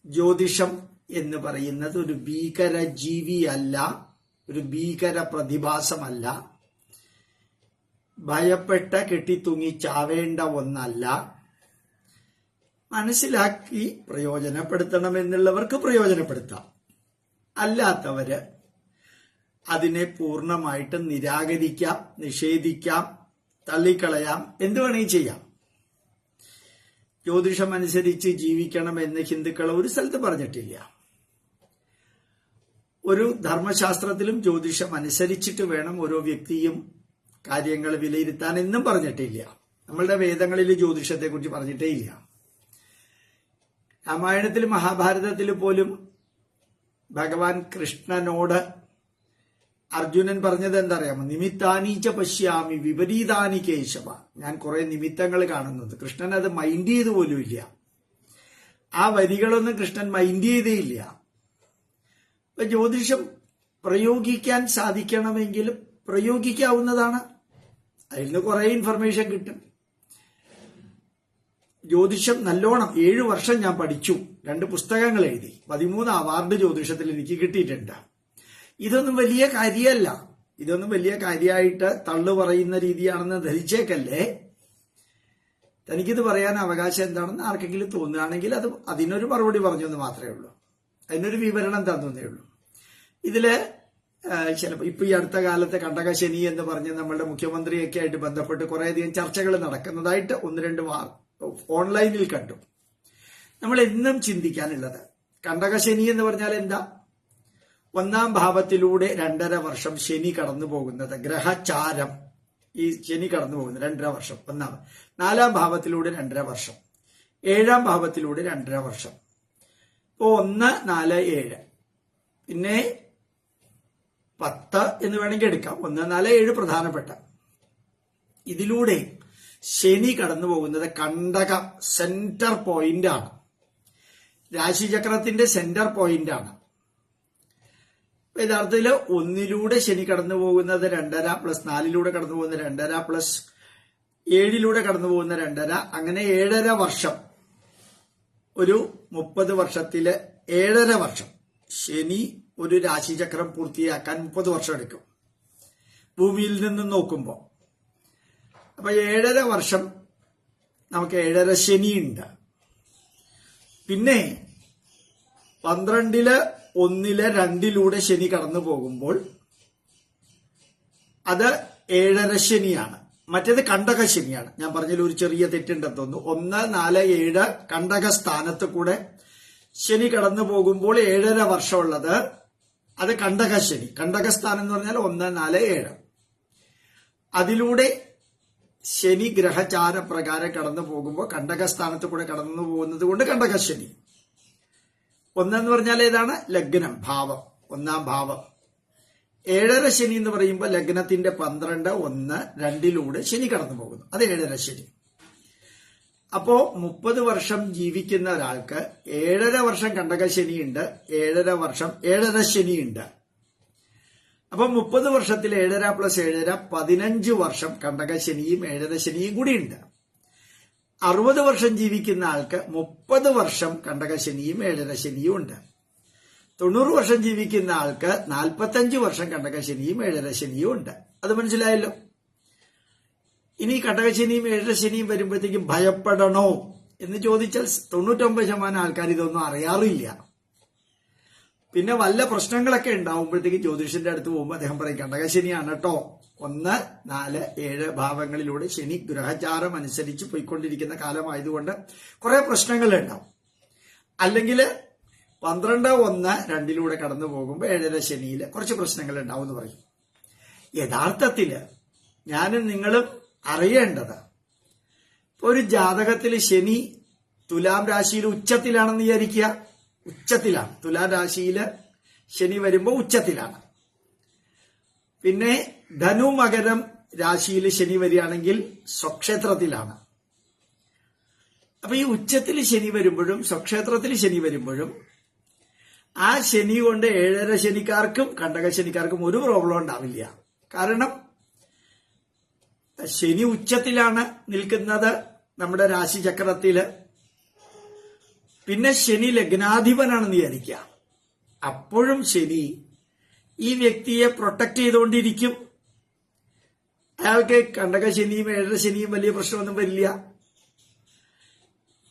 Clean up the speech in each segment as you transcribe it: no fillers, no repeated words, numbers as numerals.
ജ്യോതിഷം എന്ന് പറയുന്നത് ഒരു ഭീകര ജീവിയല്ല, ഒരു ഭീകര പ്രതിഭാസമല്ല, ഭയപ്പെട്ട കെട്ടിത്തൂങ്ങി ചാവേണ്ട ഒന്നല്ല. മനസ്സിലാക്കി പ്രയോജനപ്പെടുത്തണമെന്നുള്ളവർക്ക് പ്രയോജനപ്പെടുത്താം, അല്ലാത്തവര് അതിനെ പൂർണ്ണമായിട്ട് നിരാകരിക്കാം, നിഷേധിക്കാം, തള്ളിക്കളയാം, എന്ത് വേണമെങ്കിൽ ചെയ്യാം. ജ്യോതിഷം അനുസരിച്ച് ജീവിക്കണമെന്ന് ഹിന്ദുക്കൾ ഒരു സ്ഥലത്ത് പറഞ്ഞിട്ടില്ല. ഒരു ധർമ്മശാസ്ത്രത്തിലും ജ്യോതിഷം അനുസരിച്ചിട്ട് വേണം ഓരോ വ്യക്തിയും കാര്യങ്ങൾ വിലയിരുത്താൻ എന്നും പറഞ്ഞിട്ടില്ല. നമ്മളുടെ വേദങ്ങളിൽ ജ്യോതിഷത്തെക്കുറിച്ച് പറഞ്ഞിട്ടേ ഇല്ല. രാമായണത്തിലും മഹാഭാരതത്തിലും പോലും ഭഗവാൻ കൃഷ്ണനോട് അർജുനൻ പറഞ്ഞത് എന്തറിയാമോ? നിമിത്താനീച്ച പശ്യാമി വിപരീതാനി കേശവ. ഞാൻ കുറെ നിമിത്തങ്ങൾ കാണുന്നത്. കൃഷ്ണൻ അത് മൈൻഡ് ചെയ്ത് പോലും ഇല്ല. ആ വരികളൊന്നും കൃഷ്ണൻ മൈൻഡ് ചെയ്തേയില്ല. ഇപ്പൊ ജ്യോതിഷം പ്രയോഗിക്കാൻ സാധിക്കണമെങ്കിലും പ്രയോഗിക്കാവുന്നതാണ്. അതിൽ നിന്ന് കുറെ ഇൻഫർമേഷൻ കിട്ടും. ജ്യോതിഷം നല്ലോണം 7 വർഷം ഞാൻ പഠിച്ചു, 2 പുസ്തകങ്ങൾ എഴുതി, 13 അവാർഡ് ജ്യോതിഷത്തിൽ എനിക്ക് കിട്ടിയിട്ടുണ്ട്. ഇതൊന്നും വലിയ കാര്യമല്ല. ഇതൊന്നും വലിയ കാര്യമായിട്ട് തള്ളു പറയുന്ന രീതിയാണെന്ന് ധരിച്ചേക്കല്ലേ. തനിക്കിത് പറയാൻ അവകാശം എന്താണെന്ന് ആർക്കെങ്കിലും തോന്നുകയാണെങ്കിൽ അതിനൊരു മറുപടി പറഞ്ഞെന്ന് മാത്രമേ ഉള്ളൂ, അതിനൊരു വിവരണം തന്നേ ഉള്ളൂ. ഇതില് ചിലപ്പോൾ ഇപ്പൊ ഈ അടുത്ത കാലത്തെ കണ്ടകശനി എന്ന് പറഞ്ഞ് നമ്മളുടെ മുഖ്യമന്ത്രിയൊക്കെ ആയിട്ട് ബന്ധപ്പെട്ട് കുറേയധികം ചർച്ചകൾ നടക്കുന്നതായിട്ട് 1-2 ഓൺലൈനിൽ കണ്ടു. നമ്മൾ എന്നും ചിന്തിക്കാനുള്ളത് കണ്ടകശനി എന്ന് പറഞ്ഞാൽ എന്താ? 1-ാം ഭാവത്തിലൂടെ 2.5 വർഷം ശനി കടന്നു പോകുന്നത്, ഗ്രഹചാരം, ഈ ശനി കടന്നു പോകുന്നത് 2.5 വർഷം 1-ാം. 4-ാം ഭാവത്തിലൂടെ 2.5 വർഷം, 7-ാം ഭാവത്തിലൂടെ 2.5 വർഷം. ഇപ്പോ 1, 4, 7, പിന്നെ 10 എന്ന് വേണമെങ്കിൽ എടുക്കാം. 1, 4, 7 പ്രധാനപ്പെട്ട. ഇതിലൂടെ ശനി കടന്നു പോകുന്നത് കണ്ടക സെന്റർ പോയിന്റ് ആണ്, രാശിചക്രത്തിന്റെ സെന്റർ പോയിന്റ് ആണ്. യഥാർത്ഥത്തില് 1-ലൂടെ ശനി കടന്നു പോകുന്നത് 2.5 പ്ലസ് 4-ലൂടെ കടന്നു പോകുന്ന 2.5 പ്ലസ് 7-ലൂടെ കടന്നു പോകുന്ന 2.5, അങ്ങനെ 7.5 വർഷം. ഒരു 30 വർഷത്തില് 7.5 വർഷം. ശനി ഒരു രാശിചക്രം പൂർത്തിയാക്കാൻ 30 വർഷം എടുക്കും ഭൂമിയിൽ നിന്ന് നോക്കുമ്പോൾ. അപ്പൊ 7.5 വർഷം നമുക്ക് 7.5 ശനിയുണ്ട്. പിന്നെ 12-ല് 1-ല് 2-ലൂടെ ശനി കടന്നു പോകുമ്പോൾ അത് 7.5 ശനിയാണ്. മറ്റേത് കണ്ടക ശനിയാണ്. ഞാൻ പറഞ്ഞതിൽ ഒരു ചെറിയ തെറ്റുണ്ടെന്ന് തോന്നുന്നു. 1, 4, 7 കണ്ടക സ്ഥാനത്ത് കൂടെ ശനി കടന്നു പോകുമ്പോൾ 7.5 വർഷമുള്ളത് അത് കണ്ടക ശനി. കണ്ടക സ്ഥാനം എന്ന് പറഞ്ഞാൽ 1, 4, 7. അതിലൂടെ ശനി ഗ്രഹചാര പ്രകാരം കടന്നു പോകുമ്പോൾ കണ്ടക സ്ഥാനത്ത് കൂടെ കടന്നു പോകുന്നത് കൊണ്ട് കണ്ടക ശനി. 1 എന്ന് പറഞ്ഞാൽ ഏതാണ്? ലഗ്നം, ഭാവം, 1-ാം ഭാവം. 7.5 ശനി എന്ന് പറയുമ്പോൾ ലഗ്നത്തിന്റെ 12, 1, 2-ലൂടെ ശനി കടന്നു പോകുന്നു, അത് 7.5 ശനി. അപ്പോ 30 വർഷം ജീവിക്കുന്ന ഒരാൾക്ക് 7.5 വർഷം കണ്ടക ശനിയുണ്ട്, 7.5 വർഷം 7.5 ശനിയുണ്ട്. അപ്പൊ 30 വർഷത്തിൽ 7.5 പ്ലസ് 7.5 15 വർഷം കണ്ടക ശനിയും 7.5 ശനിയും കൂടിയുണ്ട്. 60 വർഷം ജീവിക്കുന്ന ആൾക്ക് 30 വർഷം കണ്ടക ശനിയും 7.5 ശനിയും ഉണ്ട്. 90 വർഷം ജീവിക്കുന്ന ആൾക്ക് 45 വർഷം കണ്ടക ശനിയും 7.5 ശനിയും ഉണ്ട്. അത് മനസ്സിലായല്ലോ. ഇനി കണ്ടകശനിയും 7.5 ശനിയും വരുമ്പോഴത്തേക്കും ഭയപ്പെടണോ എന്ന് ചോദിച്ചാൽ 99% ആൾക്കാർ ഇതൊന്നും അറിയാറില്ല. പിന്നെ വല്ല പ്രശ്നങ്ങളൊക്കെ ഉണ്ടാവുമ്പോഴത്തേക്കും ജ്യോതിഷന്റെ അടുത്ത് പോകുമ്പോൾ അദ്ദേഹം പറയും കണ്ടകശനിയാണ് കേട്ടോ. 1, 4, 7 ഭാവങ്ങളിലൂടെ ശനി ഗ്രഹചാരം അനുസരിച്ച് പോയിക്കൊണ്ടിരിക്കുന്ന കാലമായതുകൊണ്ട് കുറെ പ്രശ്നങ്ങൾ ഉണ്ടാവും. അല്ലെങ്കിൽ 12, 1, 2-ലൂടെ കടന്നു പോകുമ്പോൾ 7.5 ശനിയിൽ കുറച്ച് പ്രശ്നങ്ങൾ ഉണ്ടാവും എന്ന് പറയും. യഥാർത്ഥത്തില് ഞാനും നിങ്ങളും അറിയേണ്ടത്, ഒരു ജാതകത്തിൽ ശനി തുലാം രാശിയിൽ ഉച്ചത്തിലാണെന്ന് വിചാരിക്കുക. ഉച്ചത്തിലാണ്. തുലാം രാശിയില് ശനി വരുമ്പോൾ ഉച്ചത്തിലാണ്. പിന്നെ ധനു മകരം രാശിയിൽ ശനി വരികയാണെങ്കിൽ സ്വക്ഷേത്രത്തിലാണ്. അപ്പൊ ഈ ഉച്ചത്തിൽ ശനി വരുമ്പോഴും സ്വക്ഷേത്രത്തിൽ ശനി വരുമ്പോഴും ആ ശനി കൊണ്ട് 7.5 ശനിക്കാർക്കും കണ്ടക ശനിക്കാർക്കും ഒരു പ്രോബ്ലം ഉണ്ടാവില്ല. കാരണം ശനി ഉച്ചത്തിലാണ് നിൽക്കുന്നത് നമ്മുടെ രാശിചക്രത്തില്. പിന്നെ ശനി ലഗ്നാധിപനാണെന്ന് വിചാരിക്കുക. അപ്പോഴും ശനി ഈ വ്യക്തിയെ പ്രൊട്ടക്ട് ചെയ്തുകൊണ്ടിരിക്കും. അയാൾക്ക് കണ്ടക ശനിയും ഏഴര ശനിയും വലിയ പ്രശ്നമൊന്നും വരില്ല.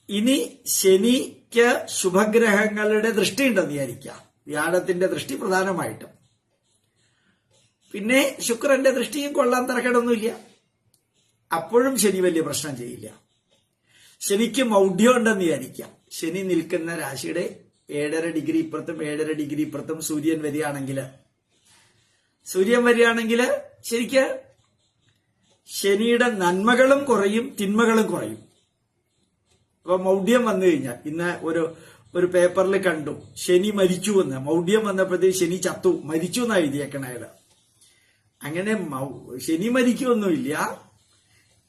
ഇനി ശനിക്ക് ശുഭഗ്രഹങ്ങളുടെ ദൃഷ്ടി ഉണ്ടെന്ന് വിചാരിക്കുക. വ്യാഴത്തിന്റെ ദൃഷ്ടി പ്രധാനമായിട്ടും, പിന്നെ ശുക്രന്റെ ദൃഷ്ടിയും കൊള്ളാൻ തരക്കേടൊന്നുമില്ല. അപ്പോഴും ശനി വലിയ പ്രശ്നം ചെയ്യില്ല. ശനിക്ക് മൗഢ്യം ഉണ്ടെന്ന് വിചാരിക്കാം. ശനി നിൽക്കുന്ന രാശിയുടെ 7.5 ഡിഗ്രി ഇപ്പുറത്തും 7.5 ഡിഗ്രി ഇപ്പുറത്തും സൂര്യൻ വരികയാണെങ്കിൽ ശരിക്ക് ശനിയുടെ നന്മകളും കുറയും, തിന്മകളും കുറയും. അപ്പൊ മൗഢ്യം വന്നു കഴിഞ്ഞാൽ, ഇന്ന് ഒരു പേപ്പറിൽ കണ്ടു ശനി മരിച്ചു എന്ന്. മൗഢ്യം വന്നപ്പോഴത്തേക്ക് ശനി ചത്തു, മരിച്ചു എന്നാ എഴുതിയേക്കണത്. അങ്ങനെ ശനി മരിക്കുമൊന്നുമില്ല,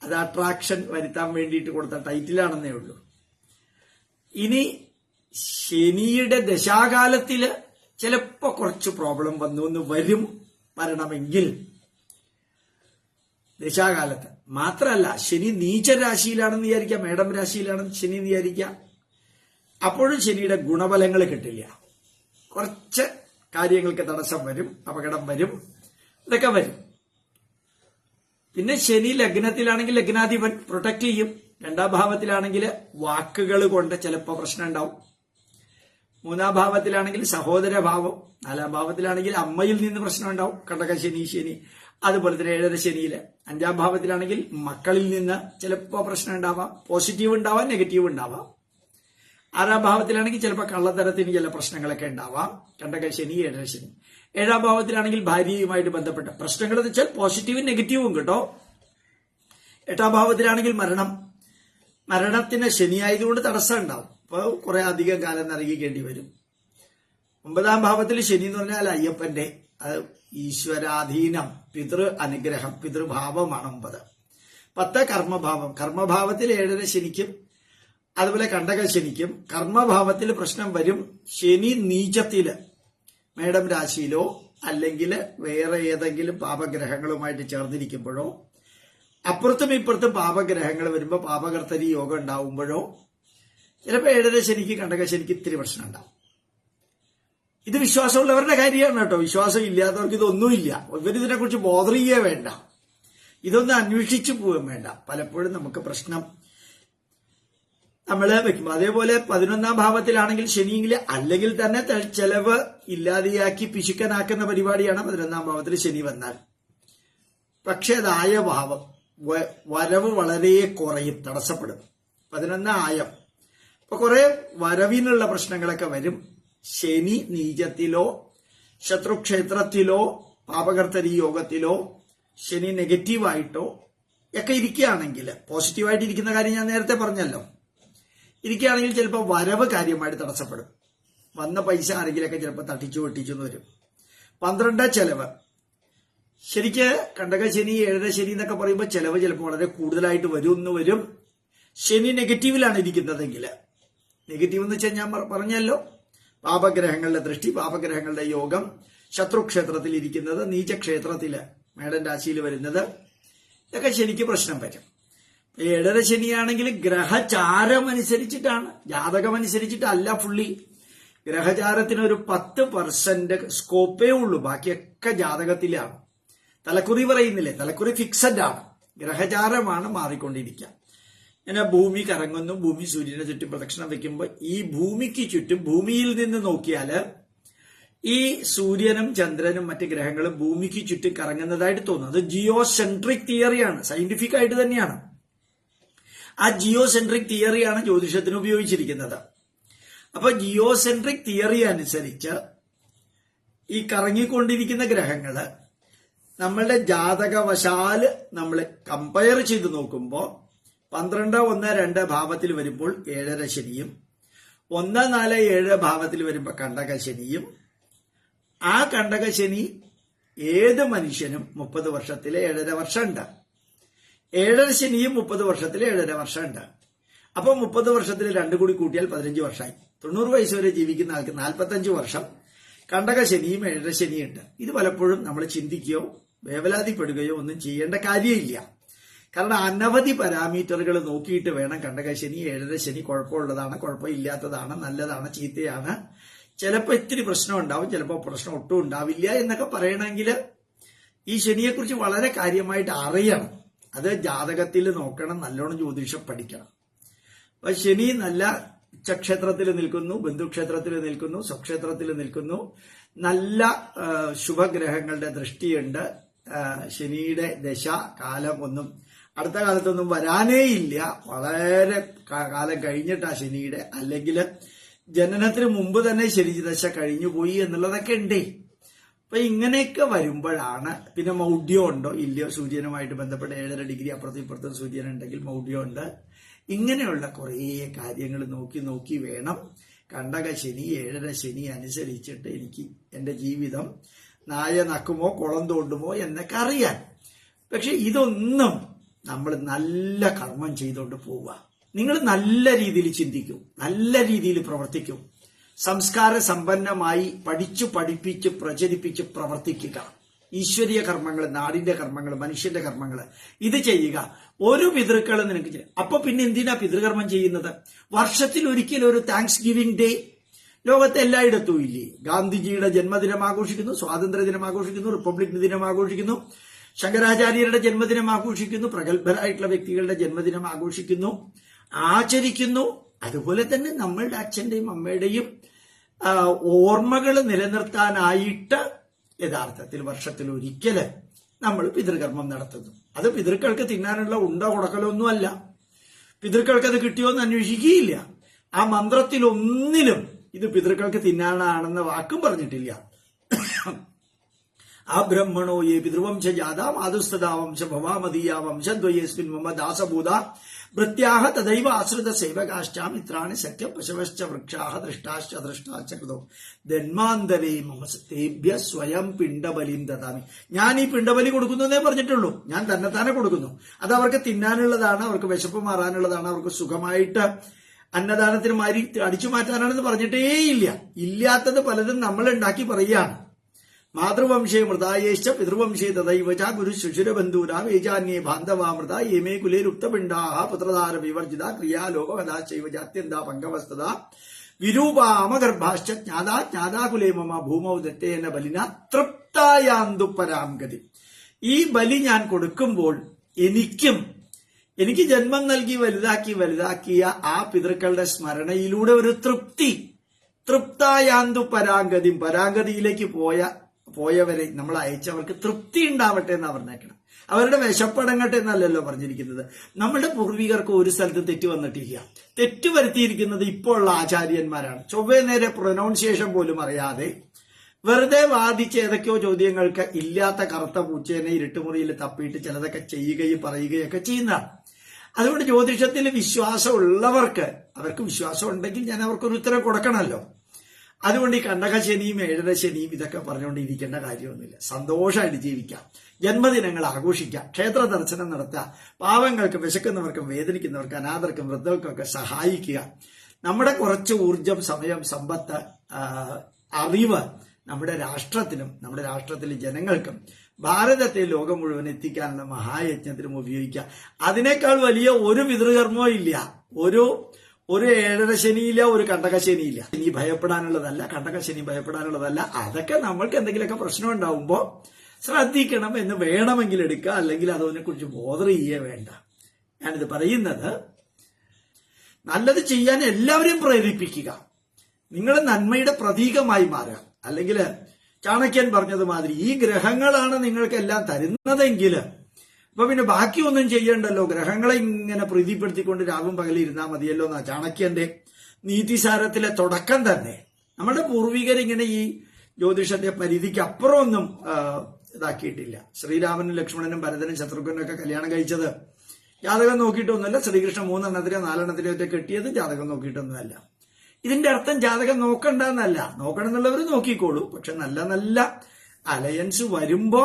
അത് അട്രാക്ഷൻ വരുത്താൻ വേണ്ടിയിട്ട് കൊടുത്ത ടൈറ്റിലാണെന്നേ ഉള്ളൂ. ഇനി ശനിയുടെ ദശാകാലത്തില് ചിലപ്പോ കുറച്ച് പ്രോബ്ലം വന്നു എന്ന് വരണമെങ്കിൽ ദശാകാലത്ത് മാത്രമല്ല, ശനി നീചരാശിയിലാണെന്ന് വിചാരിക്കാം, മേടം രാശിയിലാണെന്ന് ശനി വിചാരിക്കാം. അപ്പോഴും ശനിയുടെ ഗുണഫലങ്ങൾ കിട്ടില്ല. കുറച്ച് കാര്യങ്ങൾക്ക് തടസ്സം വരും, അപകടം വരും, ഇതൊക്കെ വരും. പിന്നെ ശനി ലഗ്നത്തിലാണെങ്കിൽ ലഗ്നാധിപൻ പ്രൊട്ടക്ട് ചെയ്യും. 2ാം ഭാവത്തിലാണെങ്കിൽ വാക്കുകൾ കൊണ്ട് ചിലപ്പോൾ പ്രശ്നം ഉണ്ടാവും. 3ാം ഭാവത്തിലാണെങ്കിൽ സഹോദരഭാവം. 4ാം ഭാവത്തിലാണെങ്കിൽ അമ്മയിൽ നിന്ന് പ്രശ്നം ഉണ്ടാവും. കണ്ടക ശനി അതുപോലെ തന്നെ 7.5 ശനിയില്. 5ാം ഭാവത്തിലാണെങ്കിൽ മക്കളിൽ നിന്ന് ചിലപ്പോൾ പ്രശ്നം ഉണ്ടാവാം. പോസിറ്റീവ് ഉണ്ടാവാം, നെഗറ്റീവ് ഉണ്ടാവാം. 6ാം ഭാവത്തിലാണെങ്കിൽ ചിലപ്പോൾ കള്ളത്തരത്തിന് ചില പ്രശ്നങ്ങളൊക്കെ ഉണ്ടാവാം. കണ്ടക ശനി 7.5 ശനി. 7ാം ഭാവത്തിലാണെങ്കിൽ ഭാര്യയുമായിട്ട് ബന്ധപ്പെട്ട പ്രശ്നങ്ങൾ എന്ന് വെച്ചാൽ പോസിറ്റീവും നെഗറ്റീവും കേട്ടോ. 8ാം ഭാവത്തിലാണെങ്കിൽ മരണത്തിന് ശനിയായതുകൊണ്ട് തടസ്സം ഉണ്ടാവും. അപ്പോൾ കുറെ അധികം കാലം നരകിക്കേണ്ടി വരും. 9ാം ഭാവത്തിൽ ശനി എന്ന് പറഞ്ഞാൽ അയ്യപ്പന്റെ ഈശ്വരാധീനം, പിതൃ അനുഗ്രഹം, പിതൃഭാവമാണ് 9. 10 കർമ്മഭാവം. കർമ്മഭാവത്തിൽ 7.5 ശനിക്കും അതുപോലെ കണ്ടക ശനിക്കും കർമ്മഭാവത്തിൽ പ്രശ്നം വരും. ശനി നീചത്തില് മേടം രാശിയിലോ അല്ലെങ്കിൽ വേറെ ഏതെങ്കിലും പാപഗ്രഹങ്ങളുമായിട്ട് ചേർന്നിരിക്കുമ്പോഴോ, അപ്പുറത്തും ഇപ്പുറത്തും പാപഗ്രഹങ്ങൾ വരുമ്പോൾ പാപകർത്തരി യോഗം ഉണ്ടാവുമ്പോഴോ ചിലപ്പോൾ 7.5 ശനിക്ക് കണ്ടക ശനിക്ക് ഇത്തിരി പ്രശ്നം ഉണ്ടാവും. ഇത് വിശ്വാസമുള്ളവരുടെ കാര്യമാണ് കേട്ടോ. വിശ്വാസം ഇല്ലാത്തവർക്ക് ഇതൊന്നുമില്ല. ഇവരിതിനെ കുറിച്ച് ബോധർ ചെയ്യേ വേണ്ട, ഇതൊന്നും അന്വേഷിച്ചു പോവുകയും വേണ്ട. പലപ്പോഴും നമുക്ക് പ്രശ്നം നമ്മളെ വെക്കും. അതേപോലെ 11ാം ഭാവത്തിലാണെങ്കിൽ ശനിയെങ്കിൽ അല്ലെങ്കിൽ തന്നെ ചെലവ് ഇല്ലാതെയാക്കി പിശുക്കനാക്കുന്ന പരിപാടിയാണ് 11ാം ഭാവത്തിൽ ശനി വന്നാൽ. പക്ഷെ അതായ ഭാവം വരവ് വളരെ കുറയും, തടസ്സപ്പെടും. 11 ആയം. അപ്പൊ കുറെ വരവിനുള്ള പ്രശ്നങ്ങളൊക്കെ വരും. ശനി നീചത്തിലോ ശത്രുക്ഷേത്രത്തിലോ പാപകർത്തരി യോഗത്തിലോ ശനി നെഗറ്റീവായിട്ടോ ഒക്കെ ഇരിക്കുകയാണെങ്കിൽ, പോസിറ്റീവായിട്ട് ഇരിക്കുന്ന കാര്യം ഞാൻ നേരത്തെ പറഞ്ഞല്ലോ, ഇരിക്കുകയാണെങ്കിൽ ചിലപ്പോൾ വരവ് കാര്യമായിട്ട് തടസ്സപ്പെടും. വന്ന പൈസ ആരെങ്കിലൊക്കെ ചിലപ്പോൾ തട്ടിച്ചു വെട്ടിച്ചെന്ന് വരും. 12 ചെലവ്. ശരിക്ക് കണ്ടക ശനി 7.5 ശനി എന്നൊക്കെ പറയുമ്പോൾ ചെലവ് ചിലപ്പോൾ വളരെ കൂടുതലായിട്ട് വരും. ശനി നെഗറ്റീവിലാണ് ഇരിക്കുന്നതെങ്കിൽ, നെഗറ്റീവ് എന്ന് വെച്ചാൽ ഞാൻ പറഞ്ഞല്ലോ, പാപഗ്രഹങ്ങളുടെ ദൃഷ്ടി, പാപഗ്രഹങ്ങളുടെ യോഗം, ശത്രുക്ഷേത്രത്തിൽ ഇരിക്കുന്നത്, നീചക്ഷേത്രത്തില് മേടൻ രാശിയിൽ വരുന്നത്, ഇതൊക്കെ ശനിക്ക് പ്രശ്നം വരും. 7.5 ശനിയാണെങ്കിൽ ഗ്രഹചാരം അനുസരിച്ചിട്ടാണ്, ജാതകം അനുസരിച്ചിട്ടല്ല. ഫുള്ളി ഗ്രഹചാരത്തിന് ഒരു 10% സ്കോപ്പേ ഉള്ളൂ, ബാക്കിയൊക്കെ ജാതകത്തിലാണ്. തലക്കുറി പറയുന്നില്ലേ, തലക്കുറി ഫിക്സഡ് ആണ്, ഗ്രഹചാരമാണ് മാറിക്കൊണ്ടിരിക്കുക. ഇങ്ങനെ ഭൂമി കറങ്ങുന്നു, ഭൂമി സൂര്യനെ ചുറ്റും പ്രദക്ഷിണം വെക്കുമ്പോൾ ഈ ഭൂമിക്ക് ചുറ്റും, ഭൂമിയിൽ നിന്ന് നോക്കിയാൽ ഈ സൂര്യനും ചന്ദ്രനും മറ്റ് ഗ്രഹങ്ങളും ഭൂമിക്ക് ചുറ്റും കറങ്ങുന്നതായിട്ട് തോന്നുന്നു. അത് ജിയോസെൻട്രിക് തിയറിയാണ്, സയന്റിഫിക് ആയിട്ട് തന്നെയാണ്. ആ ജിയോസെൻട്രിക് തിയറിയാണ് ജ്യോതിഷത്തിന് ഉപയോഗിച്ചിരിക്കുന്നത്. അപ്പൊ ജിയോസെൻട്രിക് തിയറി അനുസരിച്ച് ഈ കറങ്ങിക്കൊണ്ടിരിക്കുന്ന ഗ്രഹങ്ങള് നമ്മളുടെ ജാതകവശാല് നമ്മൾ കമ്പയർ ചെയ്ത് നോക്കുമ്പോൾ 12, 1, 2 ഭാവത്തിൽ വരുമ്പോൾ 7.5 ശനിയും, 1, 4, 7 ഭാവത്തിൽ വരുമ്പോൾ കണ്ടക ശനിയും, ആ കണ്ടക ശനി ഏത് മനുഷ്യനും 30 വർഷത്തിലെ 7.5 വർഷമുണ്ട്. 7.5 ശനിയും 30 വർഷത്തിലെ 7.5 വർഷമുണ്ട്. അപ്പൊ 30 വർഷത്തിൽ 2 കൂടി കൂട്ടിയാൽ 15 വർഷമായി. 90 വയസ്സ് വരെ ജീവിക്കുന്ന ആൾക്ക് 45 വർഷം കണ്ടക ശനിയും 7.5 ശനിയുണ്ട്. ഇത് പലപ്പോഴും നമ്മൾ ചിന്തിക്കുകയോ വേവലാതിപ്പെടുകയോ ഒന്നും ചെയ്യേണ്ട കാര്യമില്ല. കാരണം അനവധി പാരാമീറ്ററുകൾ നോക്കിയിട്ട് വേണം കണ്ടകശനി, ഏഴര ശനി കുഴപ്പമുള്ളതാണ്, കുഴപ്പമില്ലാത്തതാണ്, നല്ലതാണ്, ചീത്തയാണ്, ചിലപ്പോൾ ഇത്തിരി പ്രശ്നം ഉണ്ടാവും, ചിലപ്പോൾ പ്രശ്നം ഒട്ടും ഉണ്ടാവില്ല എന്നൊക്കെ പറയണമെങ്കിൽ ഈ ശനിയെക്കുറിച്ച് വളരെ കാര്യമായിട്ട് അറിയണം. അത് ജാതകത്തിൽ നോക്കണം, നല്ലോണം ജ്യോതിഷം പഠിക്കണം. അപ്പൊ ശനി നല്ല ഉച്ചക്ഷേത്രത്തിൽ നിൽക്കുന്നു, ബന്ധുക്ഷേത്രത്തിൽ നിൽക്കുന്നു, സ്വക്ഷേത്രത്തിൽ നിൽക്കുന്നു, നല്ല ശുഭഗ്രഹങ്ങളുടെ ദൃഷ്ടിയുണ്ട്. ശനിയുടെ ദശ കാലം ഒന്നും അടുത്ത കാലത്തൊന്നും വരാനേ ഇല്ല, വളരെ കാലം കഴിഞ്ഞിട്ടാ ശനിയുടെ, അല്ലെങ്കിൽ ജനനത്തിന് മുമ്പ് തന്നെ ശനി ദശ കഴിഞ്ഞു പോയി എന്നുള്ളതൊക്കെ ഉണ്ടേ. അപ്പൊ ഇങ്ങനെയൊക്കെ വരുമ്പോഴാണ് പിന്നെ മൗഢ്യം ഉണ്ടോ ഇല്ലയോ, സൂര്യനുമായിട്ട് ബന്ധപ്പെട്ട 7.5 ഡിഗ്രി അപ്പുറത്തും ഇപ്പുറത്തും സൂര്യൻ ഉണ്ടെങ്കിൽ മൗഢ്യം ഉണ്ട്. ഇങ്ങനെയുള്ള കുറേ കാര്യങ്ങൾ നോക്കി വേണം കണ്ടകശനി, 7.5 ശനി അനുസരിച്ചിട്ട് എനിക്ക് എന്റെ ജീവിതം നായ നക്കുമോ കുളം തോണ്ടുമോ എന്നൊക്കെ അറിയാൻ. പക്ഷെ ഇതൊന്നും നമ്മൾ നല്ല കർമ്മം ചെയ്തുകൊണ്ട് പോവുക. നിങ്ങൾ നല്ല രീതിയിൽ ചിന്തിക്കൂ, നല്ല രീതിയിൽ പ്രവർത്തിക്കൂ, സംസ്കാര സമ്പന്നമായി പഠിച്ചു പഠിപ്പിച്ച് പ്രചരിപ്പിച്ച് പ്രവർത്തിക്കുക. ഈശ്വരീയ കർമ്മങ്ങൾ, നാടിന്റെ കർമ്മങ്ങൾ, മനുഷ്യന്റെ കർമ്മങ്ങൾ ഇത് ചെയ്യുക. ഒരു പിതൃക്കളും നിനക്ക് ചെയ്യും. അപ്പൊ പിന്നെ എന്തിനാ പിതൃകർമ്മം ചെയ്യുന്നത്? വർഷത്തിൽ ഒരിക്കലും ഒരു താങ്ക്സ് ഗിവിംഗ് ഡേ ലോകത്തെ എല്ലായിടത്തും ഇല്ലേ? ഗാന്ധിജിയുടെ ജന്മദിനം ആഘോഷിക്കുന്നു, സ്വാതന്ത്ര്യ ദിനം ആഘോഷിക്കുന്നു, റിപ്പബ്ലിക് ദിനം ആഘോഷിക്കുന്നു, ശങ്കരാചാര്യരുടെ ജന്മദിനം ആഘോഷിക്കുന്നു, പ്രഗത്ഭരായിട്ടുള്ള വ്യക്തികളുടെ ജന്മദിനം ആഘോഷിക്കുന്നു, ആചരിക്കുന്നു. അതുപോലെ തന്നെ നമ്മളുടെ അച്ഛന്റെയും അമ്മയുടെയും ഓർമ്മകൾ നിലനിർത്താനായിട്ട് യഥാർത്ഥത്തിൽ വർഷത്തിൽ ഒരിക്കല് നമ്മൾ പിതൃകർമ്മം നടത്തുന്നു. അത് പിതൃക്കൾക്ക് തിന്നാനുള്ള ഉണ്ട കൊടുക്കലൊന്നുമല്ല, പിതൃക്കൾക്ക് അത് കിട്ടിയോന്ന് അന്വേഷിക്കുകയില്ല. ആ മന്ത്രത്തിലൊന്നിലും ഇത് പിതൃക്കൾക്ക് തിന്നാനാണെന്ന വാക്കും പറഞ്ഞിട്ടില്ല. ആ ബ്രഹ്മണോ യേ പിതൃവംശജാത മാതുസ്തദാ വംശ ഭവാമതീയ വംശദ്വയേസ്മിൻ മമ ദാസഭൂത ഭൃത്യാഹ തദൈവ ആശ്രിത സേവകാശ്ചാമിത്രാണി സഖ്യം പശവശ്ച വൃക്ഷാഹ ദൃഷ്ടാശ്ച ദൃഷ്ടാശ്ച കൃതോ ജന്മാന്തരേ മമ തേഭ്യ സ്വയം പിണ്ടബലിം ദദാമി. ഞാൻ ഈ പിണ്ടബലി കൊടുക്കുന്നതേ പറഞ്ഞിട്ടുള്ളൂ, ഞാൻ തന്നെത്താനെ കൊടുക്കുന്നു. അത് അവർക്ക് തിന്നാനുള്ളതാണ്, അവർക്ക് വിശപ്പ് മാറാനുള്ളതാണ്, അവർക്ക് സുഖമായിട്ട് അന്നദാനത്തിന് മാറി അടിച്ചു മാറ്റാനാണെന്ന് പറഞ്ഞിട്ടേയില്ല. ഇല്ലാത്തത് പലതും നമ്മൾ ഉണ്ടാക്കി പറയുകയാണ്. മാതൃവംശേ മൃതായേശ്ച പിതൃവംശേ തദൈവച ഗുരു ശുശുരബന്ധൂരാ വേജാന്യേ ബാന്ധവാമൃത ഏമേ കുലേ ലുപ്തപിണ്ഡാഹ പുത്രധാര വിവർജിത ക്രിയാലോകവദാശൈവ ജാത്യന്താ പങ്കവസ്തത വിരൂപാമഗർഭാശ്ച ജ്ഞാതാ ജ്ഞാതാകുലേ മമ ഭൂമൗ ദത്തേന ബലിന തൃപ്തായാന്തു പരാംഗതി. ഈ ബലി ഞാൻ കൊടുക്കുമ്പോൾ എനിക്ക് ജന്മം നൽകി വലുതാക്കിയ ആ പിതൃക്കളുടെ സ്മരണയിലൂടെ ഒരു തൃപ്തായാന്തു പരാംഗതി, പരാംഗതിയിലേക്ക് പോയവരെ നമ്മൾ അയച്ചവർക്ക് തൃപ്തി ഉണ്ടാവട്ടെ എന്ന് പറഞ്ഞേക്കണം. അവരുടെ വിശപ്പടങ്ങട്ടെ എന്നല്ലല്ലോ പറഞ്ഞിരിക്കുന്നത്. നമ്മുടെ പൂർവികർക്ക് ഒരു സ്ഥലത്ത് തെറ്റ് വന്നിട്ടില്ല. തെറ്റ് വരുത്തിയിരിക്കുന്നത് ഇപ്പോൾ ഉള്ള ആചാര്യന്മാരാണ്. ചൊവ്വേ നേരെ പ്രൊനൗൺസിയേഷൻ പോലും അറിയാതെ വെറുതെ വാദിച്ച് ഏതൊക്കെയോ ചോദ്യങ്ങൾക്ക് ഇല്ലാത്ത കറുത്ത പൂച്ചേനെ ഇരുട്ടുമുറിയിൽ തപ്പിയിട്ട് ചിലതൊക്കെ ചെയ്യുകയും പറയുകയൊക്കെ ചെയ്യുന്നതാണ്. അതുകൊണ്ട് ജ്യോതിഷത്തിൽ വിശ്വാസമുള്ളവർക്ക്, അവർക്ക് വിശ്വാസം ഉണ്ടെങ്കിൽ ഞാൻ അവർക്കൊരു ഉത്തരം കൊടുക്കണമല്ലോ. അതുകൊണ്ട് ഈ കണ്ടകശനിയും 7.5 ശനിയും ഇതൊക്കെ പറഞ്ഞുകൊണ്ടിരിക്കേണ്ട കാര്യമൊന്നുമില്ല. സന്തോഷമായിട്ട് ജീവിക്കാം, ജന്മദിനങ്ങൾ ആഘോഷിക്കാം, ക്ഷേത്ര ദർശനം നടത്തുക, പാവങ്ങൾക്ക്, വിശക്കുന്നവർക്കും വേദനിക്കുന്നവർക്ക്, അനാഥർക്കും വൃദ്ധർക്കൊക്കെ സഹായിക്കുക. നമ്മുടെ കുറച്ച് ഊർജം, സമയം, സമ്പത്ത്, അറിവ് നമ്മുടെ രാഷ്ട്രത്തിനും നമ്മുടെ രാഷ്ട്രത്തിലെ ജനങ്ങൾക്കും ഭാരതത്തെ ലോകം മുഴുവൻ എത്തിക്കാനുള്ള മഹായജ്ഞത്തിനും ഉപയോഗിക്കുക. അതിനേക്കാൾ വലിയ ഒരു പിതൃകർമ്മവും ഇല്ല. ഒരു 7.5 ശനിയില്ല, ഒരു കണ്ടകശനിയില്ല. ഇനി ഭയപ്പെടാനുള്ളതല്ല, കണ്ടകശനി ഭയപ്പെടാനുള്ളതല്ല. അതൊക്കെ നമ്മൾക്ക് എന്തെങ്കിലുമൊക്കെ പ്രശ്നം ഉണ്ടാവുമ്പോൾ ശ്രദ്ധിക്കണം എന്ന് വേണമെങ്കിൽ എടുക്കുക, അല്ലെങ്കിൽ അതിനെ കുറിച്ച് ബോധർ ചെയ്യേ വേണ്ട. ഞാനിത് പറയുന്നത് നല്ലത് ചെയ്യാൻ എല്ലാവരെയും പ്രേരിപ്പിക്കുക, നിങ്ങൾ നന്മയുടെ പ്രതീകമായി മാറുക. അല്ലെങ്കിൽ ചാണക്യൻ പറഞ്ഞത് മാതിരി ഈ ഗ്രഹങ്ങളാണ് നിങ്ങൾക്കെല്ലാം തരുന്നതെങ്കിൽ അപ്പൊ പിന്നെ ബാക്കിയൊന്നും ചെയ്യണ്ടല്ലോ, ഗ്രഹങ്ങളെ ഇങ്ങനെ പ്രീതിപ്പെടുത്തിക്കൊണ്ട് രാവും പകലും ഇരുന്നാൽ മതിയല്ലോ എന്നാ ചാണക്യന്റെ നീതിസാരത്തിലെ തുടക്കം തന്നെ. നമ്മുടെ പൂർവികരിങ്ങനെ ഈ ജ്യോതിഷത്തെ പരിധിക്ക് അപ്പുറമൊന്നും ഇതാക്കിയിട്ടില്ല. ശ്രീരാമനും ലക്ഷ്മണനും ഭരതനും ശത്രുഘ്നും ഒക്കെ കല്യാണം കഴിച്ചത് ജാതകം നോക്കിയിട്ടൊന്നുമല്ല. ശ്രീകൃഷ്ണൻ 3 എണ്ണത്തിലോ 4 എണ്ണത്തിലോ ഒക്കെ കെട്ടിയത് ജാതകം നോക്കിയിട്ടൊന്നുമല്ല. ഇതിന്റെ അർത്ഥം ജാതകം നോക്കണ്ട എന്നല്ല, നോക്കണം എന്നുള്ളവർ നോക്കിക്കോളൂ. പക്ഷെ നല്ല നല്ല അലയൻസ് വരുമ്പോ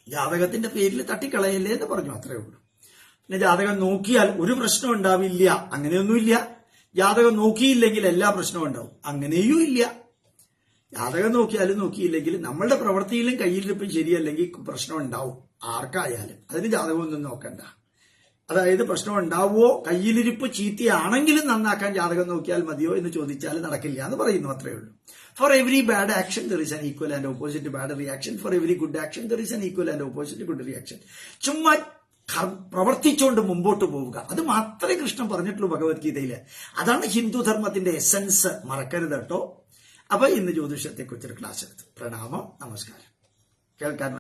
ജാതകത്തിന്റെ പേരിൽ തട്ടിക്കളയല്ലേ എന്ന് പറഞ്ഞു, അത്രേ ഉള്ളൂ. പിന്നെ ജാതകം നോക്കിയാൽ ഒരു പ്രശ്നം ഉണ്ടാവില്ല, അങ്ങനെയൊന്നുമില്ല. ജാതകം നോക്കിയില്ലെങ്കിൽ എല്ലാ പ്രശ്നവും ഉണ്ടാവും, അങ്ങനെയും ഇല്ല. ജാതകം നോക്കിയാലും നോക്കിയില്ലെങ്കിലും നമ്മളുടെ പ്രവൃത്തിയിലും കയ്യിലിരിപ്പും ശരിയല്ലെങ്കിൽ പ്രശ്നം ഉണ്ടാവും, ആർക്കായാലും. അതിന് ജാതകമൊന്നും നോക്കണ്ട. അതായത് പ്രശ്നം ഉണ്ടാവുമോ, കയ്യിലിരിപ്പ് ചീത്തയാണെങ്കിലും നന്നാക്കാൻ ജാതകം നോക്കിയാൽ മതിയോ എന്ന് ചോദിച്ചാൽ നടക്കില്ല എന്ന് പറയുന്നു. അത്രയേ ഉള്ളൂ. For every bad action there is an equal and opposite bad reaction. For every good action there is an equal and opposite good reaction. ചുമ്മാ പ്രവർത്തിച്ചുകൊണ്ട് മുമ്പോട്ട് പോവുക, അത് മാത്രമേ കൃഷ്ണൻ പറഞ്ഞിട്ടുള്ളൂ ഭഗവത്ഗീതയില്. അതാണ് ഹിന്ദു ധർമ്മത്തിന്റെ എസൻസ്. മറക്കരുത് കേട്ടോ. അപ്പൊ ഇന്ന് ജ്യോതിഷത്തെ കുറിച്ചൊരു ക്ലാസ് എടുത്തു. പ്രണാമം, നമസ്കാരം. കേൾക്കാൻ